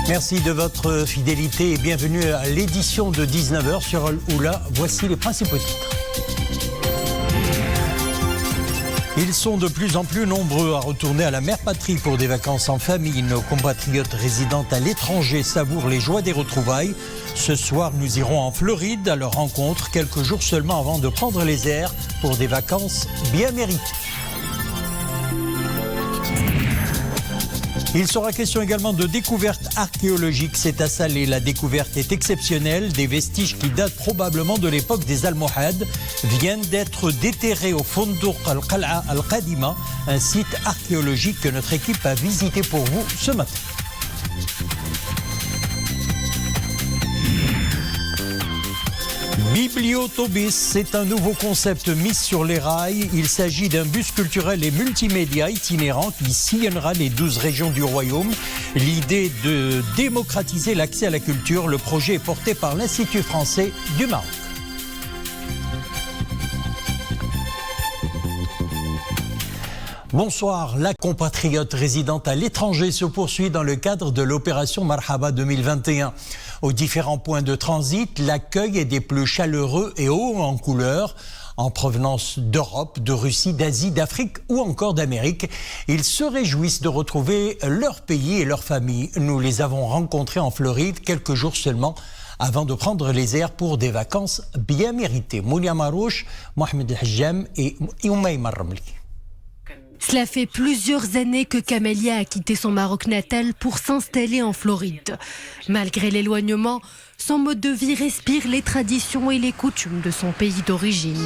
Merci de votre fidélité et bienvenue à l'édition de 19h sur Al-Oula. Voici les principaux titres. Ils sont de plus en plus nombreux à retourner à la mère patrie pour des vacances en famille. Nos compatriotes résidant à l'étranger savourent les joies des retrouvailles. Ce soir, nous irons en Floride à leur rencontre, quelques jours seulement avant de prendre les airs pour des vacances bien méritées. Il sera question également de découvertes archéologiques. C'est à Salé. La découverte est exceptionnelle. Des vestiges qui datent probablement de l'époque des Almohades viennent d'être déterrés au Fondouk al-Qal'a al-Qadima, un site archéologique que notre équipe a visité pour vous ce matin. Bibliotobis, c'est un nouveau concept mis sur les rails. Il s'agit d'un bus culturel et multimédia itinérant qui sillonnera les 12 régions du royaume. L'idée de démocratiser l'accès à la culture, le projet est porté par l'Institut français du Maroc. Bonsoir, la compatriote résidente à l'étranger se poursuit dans le cadre de l'opération Marhaba 2021. Aux différents points de transit, l'accueil est des plus chaleureux et hauts en couleur, en provenance d'Europe, de Russie, d'Asie, d'Afrique ou encore d'Amérique. Ils se réjouissent de retrouver leur pays et leur famille. Nous les avons rencontrés en Floride quelques jours seulement avant de prendre les airs pour des vacances bien méritées. Mounia Marouche, Mohamed El-Hajjam et Oumaïma Ramli. Cela fait plusieurs années que Camélia a quitté son Maroc natal pour s'installer en Floride. Malgré l'éloignement, son mode de vie respire les traditions et les coutumes de son pays d'origine.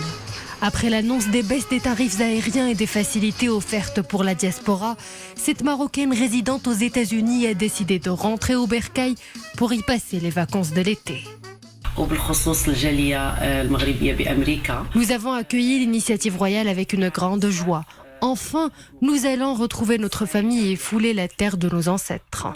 Après l'annonce des baisses des tarifs aériens et des facilités offertes pour la diaspora, cette Marocaine résidente aux États-Unis a décidé de rentrer au Bercail pour y passer les vacances de l'été. Nous avons accueilli l'initiative royale avec une grande joie. Enfin, nous allons retrouver notre famille et fouler la terre de nos ancêtres.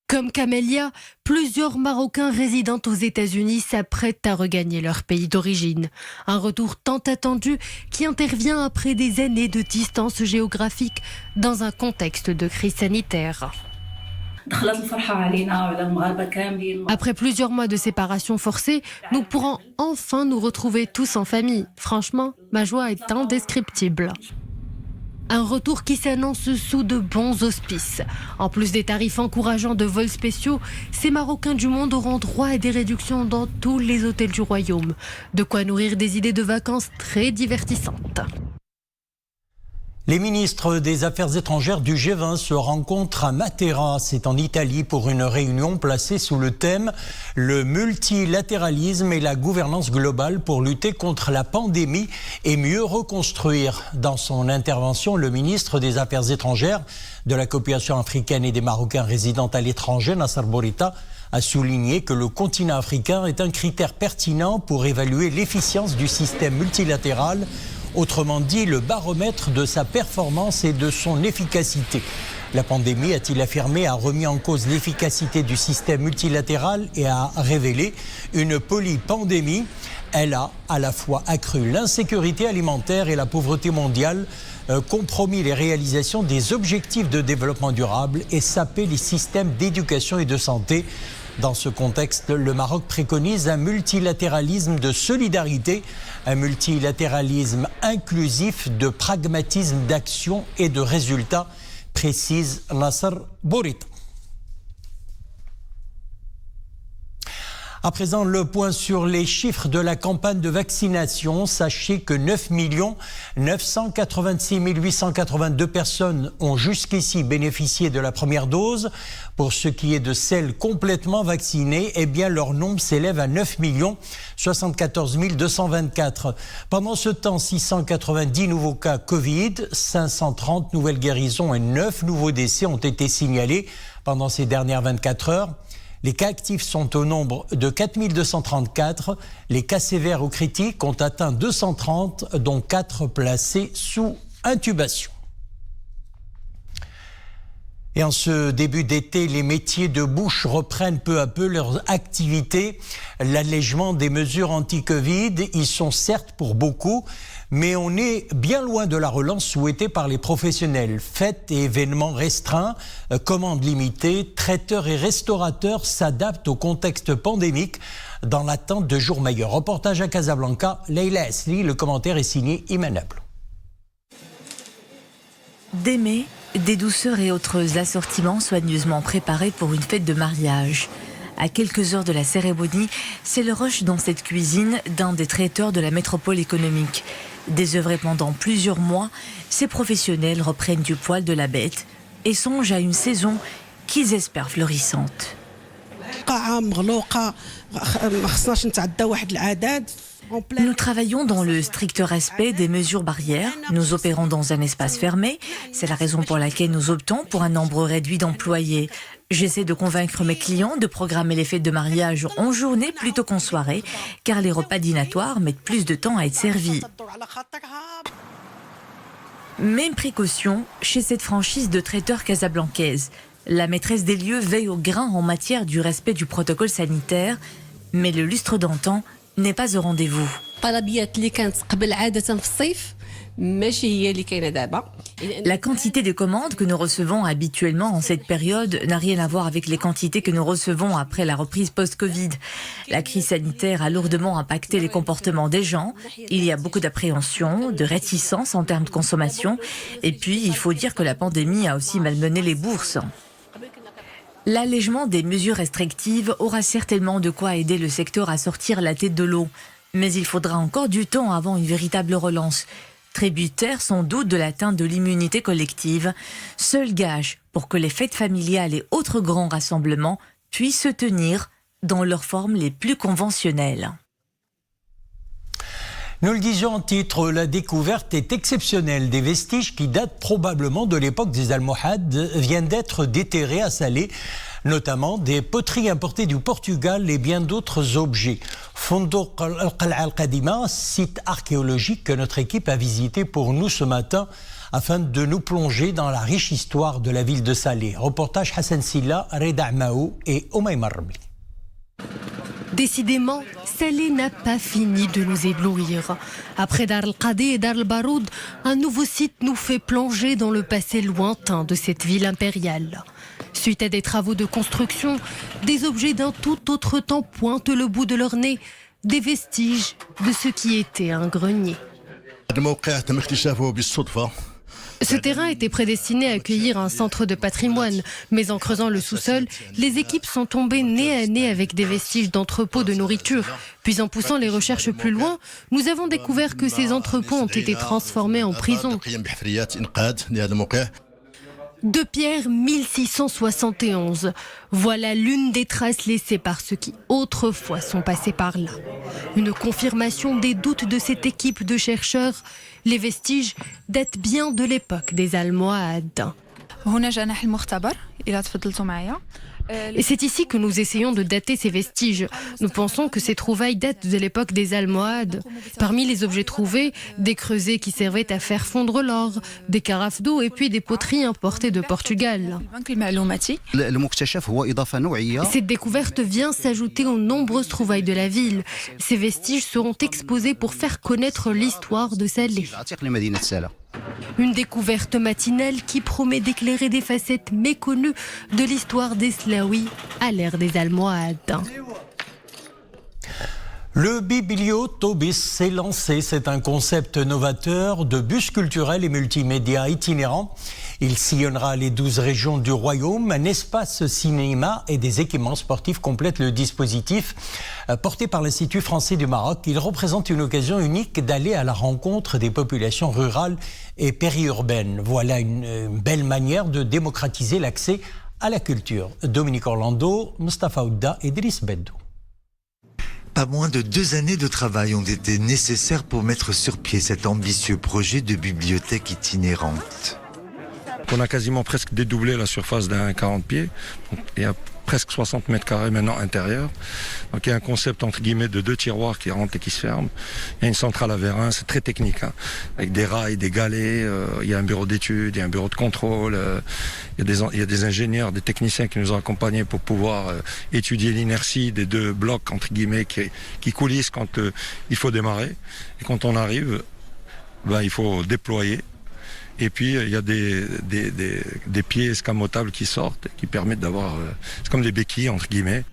Comme Camélia, plusieurs Marocains résidant aux États-Unis s'apprêtent à regagner leur pays d'origine. Un retour tant attendu qui intervient après des années de distance géographique dans un contexte de crise sanitaire. Après plusieurs mois de séparation forcée, nous pourrons enfin nous retrouver tous en famille. Franchement, ma joie est indescriptible. Un retour qui s'annonce sous de bons auspices. En plus des tarifs encourageants de vols spéciaux, ces Marocains du monde auront droit à des réductions dans tous les hôtels du royaume. De quoi nourrir des idées de vacances très divertissantes. Les ministres des Affaires étrangères du G20 se rencontrent à Matera, c'est en Italie, pour une réunion placée sous le thème « Le multilatéralisme et la gouvernance globale pour lutter contre la pandémie et mieux reconstruire ». Dans son intervention, le ministre des Affaires étrangères de la coopération africaine et des Marocains résidant à l'étranger, Nasser Bourita, a souligné que le continent africain est un critère pertinent pour évaluer l'efficience du système multilatéral. Autrement dit, le baromètre de sa performance et de son efficacité. La pandémie, a-t-il affirmé, a remis en cause l'efficacité du système multilatéral et a révélé une polypandémie. Elle a à la fois accru l'insécurité alimentaire et la pauvreté mondiale, compromis les réalisations des objectifs de développement durable et sapé les systèmes d'éducation et de santé. Dans ce contexte, le Maroc préconise un multilatéralisme de solidarité, un multilatéralisme inclusif, de pragmatisme, d'action et de résultats, précise Nasser Bourita. À présent, le point sur les chiffres de la campagne de vaccination. Sachez que 9 986 882 personnes ont jusqu'ici bénéficié de la première dose. Pour ce qui est de celles complètement vaccinées, eh bien, leur nombre s'élève à 9 074 224. Pendant ce temps, 690 nouveaux cas Covid, 530 nouvelles guérisons et 9 nouveaux décès ont été signalés pendant ces dernières 24 heures. Les cas actifs sont au nombre de 4 234. Les cas sévères ou critiques ont atteint 230, dont 4 placés sous intubation. Et en ce début d'été, les métiers de bouche reprennent peu à peu leurs activités. L'allègement des mesures anti-Covid, ils sont certes pour beaucoup, mais on est bien loin de la relance souhaitée par les professionnels. Fêtes et événements restreints, commandes limitées, traiteurs et restaurateurs s'adaptent au contexte pandémique dans l'attente de jours meilleurs. Reportage à Casablanca, Leila Asli, le commentaire est signé Iman Ablo. Dès mai, des douceurs et autres assortiments soigneusement préparés pour une fête de mariage. À quelques heures de la cérémonie, c'est le rush dans cette cuisine d'un des traiteurs de la métropole économique. Désœuvrés pendant plusieurs mois, ces professionnels reprennent du poil de la bête et songent à une saison qu'ils espèrent florissante. Nous travaillons dans le strict respect des mesures barrières. Nous opérons dans un espace fermé. C'est la raison pour laquelle nous optons pour un nombre réduit d'employés. J'essaie de convaincre mes clients de programmer les fêtes de mariage en journée plutôt qu'en soirée, car les repas dînatoires mettent plus de temps à être servis. Même précaution chez cette franchise de traiteurs casablancaise. La maîtresse des lieux veille au grain en matière du respect du protocole sanitaire, mais le lustre d'antan n'est pas au rendez-vous. La quantité de commandes que nous recevons habituellement en cette période n'a rien à voir avec les quantités que nous recevons après la reprise post-Covid. La crise sanitaire a lourdement impacté les comportements des gens. Il y a beaucoup d'appréhension, de réticence en termes de consommation. Et puis, il faut dire que la pandémie a aussi malmené les bourses. L'allègement des mesures restrictives aura certainement de quoi aider le secteur à sortir la tête de l'eau. Mais il faudra encore du temps avant une véritable relance. Tributaire sans doute de l'atteinte de l'immunité collective, seul gage pour que les fêtes familiales et autres grands rassemblements puissent se tenir dans leurs formes les plus conventionnelles. Nous le disions en titre, la découverte est exceptionnelle. Des vestiges qui datent probablement de l'époque des Almohades viennent d'être déterrés à Salé, notamment des poteries importées du Portugal et bien d'autres objets. Fondouk Al-Qal'a Al-Qadima, site archéologique que notre équipe a visité pour nous ce matin afin de nous plonger dans la riche histoire de la ville de Salé. Reportage Hassan Silla, Reda Maou et Omaïma Rabli. Décidément, Salé n'a pas fini de nous éblouir. Après Dar el-Qadi et Dar el-Baroud, un nouveau site nous fait plonger dans le passé lointain de cette ville impériale. Suite à des travaux de construction, des objets d'un tout autre temps pointent le bout de leur nez, des vestiges de ce qui était un grenier. Ce terrain était prédestiné à accueillir un centre de patrimoine, mais en creusant le sous-sol, les équipes sont tombées nez à nez avec des vestiges d'entrepôts de nourriture. Puis en poussant les recherches plus loin, nous avons découvert que ces entrepôts ont été transformés en prison. De pierre 1671. Voilà l'une des traces laissées par ceux qui autrefois sont passés par là. Une confirmation des doutes de cette équipe de chercheurs. Les vestiges datent bien de l'époque des Almohades. Et c'est ici que nous essayons de dater ces vestiges. Nous pensons que ces trouvailles datent de l'époque des Almohades. Parmi les objets trouvés, des creusets qui servaient à faire fondre l'or, des carafes d'eau et puis des poteries importées de Portugal. Cette découverte vient s'ajouter aux nombreuses trouvailles de la ville. Ces vestiges seront exposés pour faire connaître l'histoire de Salé. Une découverte matinale qui promet d'éclairer des facettes méconnues de l'histoire des Slaouis à l'ère des Almohades. Le Bibliotobis s'est lancé. C'est un concept novateur de bus culturel et multimédia itinérant. Il sillonnera les 12 régions du royaume. Un espace cinéma et des équipements sportifs complètent le dispositif. Porté par l'Institut français du Maroc, il représente une occasion unique d'aller à la rencontre des populations rurales et périurbaines. Voilà une belle manière de démocratiser l'accès à la culture. Dominique Orlando, Mustafa Ouda et Driss Beddou. Pas moins de 2 années de travail ont été nécessaires pour mettre sur pied cet ambitieux projet de bibliothèque itinérante. On a quasiment presque dédoublé la surface d'un 40 pieds. Donc, il y a presque 60 mètres carrés maintenant intérieur. Donc il y a un concept entre guillemets de 2 tiroirs qui rentrent et qui se ferment. Il y a une centrale à vérin, c'est très technique, hein, avec des rails, des galets. Il y a un bureau d'études, il y a un bureau de contrôle. Il y a des ingénieurs, des techniciens qui nous ont accompagnés pour pouvoir étudier l'inertie des 2 blocs entre guillemets qui coulissent quand il faut démarrer. Et quand on arrive, il faut déployer. Et puis, il y a des pieds escamotables qui sortent, qui permettent d'avoir... c'est comme des béquilles, entre guillemets.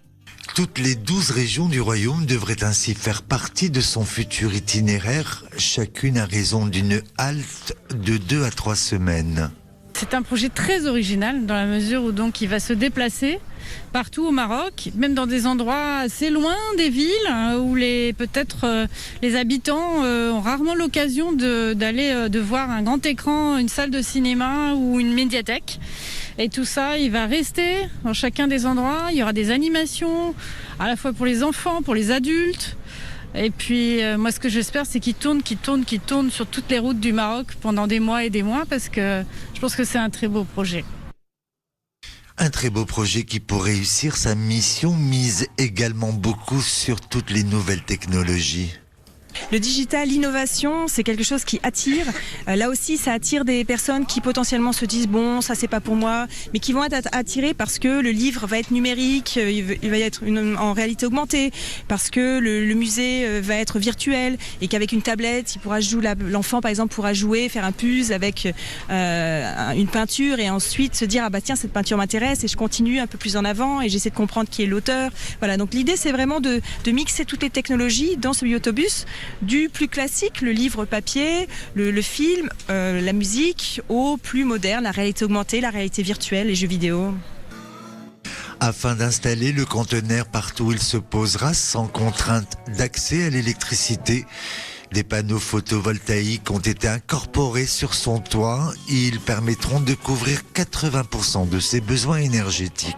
Toutes les 12 régions du royaume devraient ainsi faire partie de son futur itinéraire, chacune à raison d'une halte de 2 à 3 semaines. C'est un projet très original dans la mesure où donc il va se déplacer partout au Maroc, même dans des endroits assez loin des villes où peut-être les habitants ont rarement l'occasion de voir un grand écran, une salle de cinéma ou une médiathèque. Et tout ça, il va rester dans chacun des endroits. Il y aura des animations à la fois pour les enfants, pour les adultes. Et puis moi ce que j'espère c'est qu'il tourne sur toutes les routes du Maroc pendant des mois et des mois parce que je pense que c'est un très beau projet. Un très beau projet qui pour réussir sa mission mise également beaucoup sur toutes les nouvelles technologies. Le digital, l'innovation, c'est quelque chose qui attire. Là aussi, ça attire des personnes qui potentiellement se disent bon, ça c'est pas pour moi, mais qui vont être attirées parce que le livre va être numérique, il va être en réalité augmentée, parce que le musée va être virtuel et qu'avec une tablette, il pourra jouer, l'enfant par exemple pourra jouer, faire un puzzle avec une peinture et ensuite se dire ah bah tiens cette peinture m'intéresse et je continue un peu plus en avant et j'essaie de comprendre qui est l'auteur. Voilà, donc l'idée c'est vraiment de mixer toutes les technologies dans ce bibliotobus. Du plus classique, le livre papier, le film, la musique, au plus moderne, la réalité augmentée, la réalité virtuelle, les jeux vidéo. Afin d'installer le conteneur partout où il se posera sans contrainte d'accès à l'électricité, des panneaux photovoltaïques ont été incorporés sur son toit et ils permettront de couvrir 80% de ses besoins énergétiques.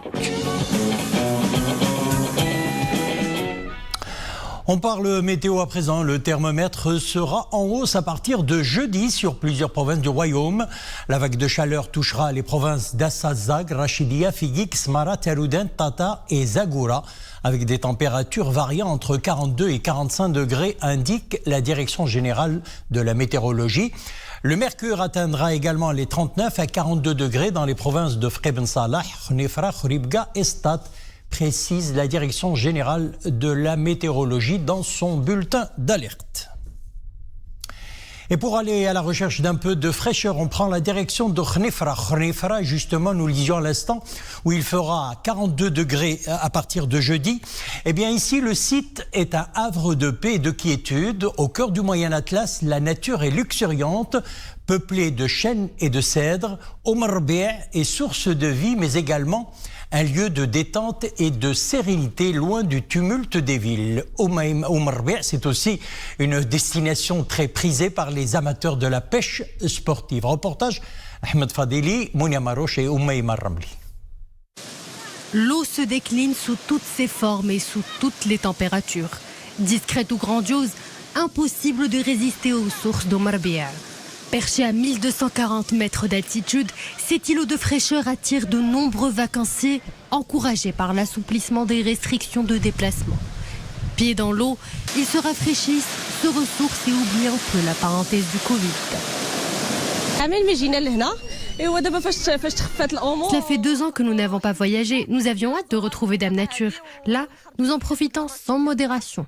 On parle météo à présent. Le thermomètre sera en hausse à partir de jeudi sur plusieurs provinces du royaume. La vague de chaleur touchera les provinces d'Assazag, Rachidia, Figik, Smara, Terouden, Tata et Zagora, avec des températures variant entre 42 et 45 degrés, indique la Direction générale de la météorologie. Le mercure atteindra également les 39 à 42 degrés dans les provinces de Frebn Salah, Khnefra, Khribga et Stad, précise la Direction générale de la météorologie dans son bulletin d'alerte. Et pour aller à la recherche d'un peu de fraîcheur, on prend la direction de Khnefra. Khnefra, justement, nous le disions à l'instant, où il fera 42 degrés à partir de jeudi. Eh bien, ici, le site est un havre de paix et de quiétude. Au cœur du Moyen Atlas, la nature est luxuriante, peuplée de chênes et de cèdres. Oumarbia est source de vie, mais également un lieu de détente et de sérénité loin du tumulte des villes. Oumarbia, c'est aussi une destination très prisée par les amateurs de la pêche sportive. Reportage Ahmed Fadeli, Mounia Maroche et Oumaïma Ramli. L'eau se décline sous toutes ses formes et sous toutes les températures. Discrète ou grandiose, impossible de résister aux sources d'Oumarbia. Perché à 1240 mètres d'altitude, cet îlot de fraîcheur attire de nombreux vacanciers, encouragés par l'assouplissement des restrictions de déplacement. Pieds dans l'eau, ils se rafraîchissent, se ressourcent et oublient un peu la parenthèse du Covid. Cela fait 2 ans que nous n'avons pas voyagé. Nous avions hâte de retrouver Dame Nature. Là, nous en profitons sans modération.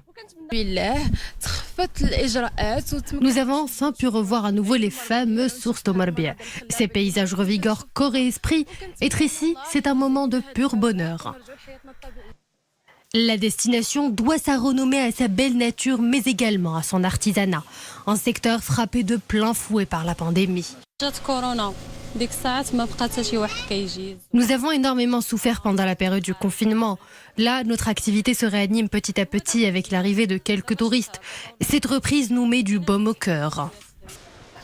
Nous avons enfin pu revoir à nouveau les fameuses sources d'Oumarbia. Ces paysages revigorent corps et esprit. Être ici, c'est un moment de pur bonheur. La destination doit sa renommée à sa belle nature, mais également à son artisanat. Un secteur frappé de plein fouet par la pandémie. Nous avons énormément souffert pendant la période du confinement. Là, notre activité se réanime petit à petit avec l'arrivée de quelques touristes. Cette reprise nous met du baume au cœur.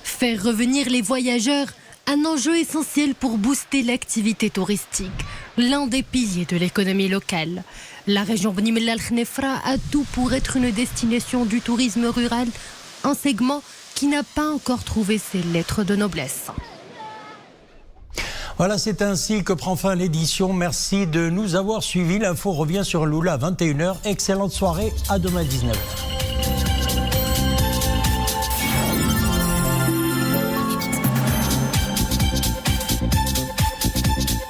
Faire revenir les voyageurs, un enjeu essentiel pour booster l'activité touristique, l'un des piliers de l'économie locale. La région Bni Mellal Khnefra a tout pour être une destination du tourisme rural, un segment qui n'a pas encore trouvé ses lettres de noblesse. Voilà, c'est ainsi que prend fin l'édition. Merci de nous avoir suivis. L'info revient sur Lula à 21h. Excellente soirée, à demain 19h.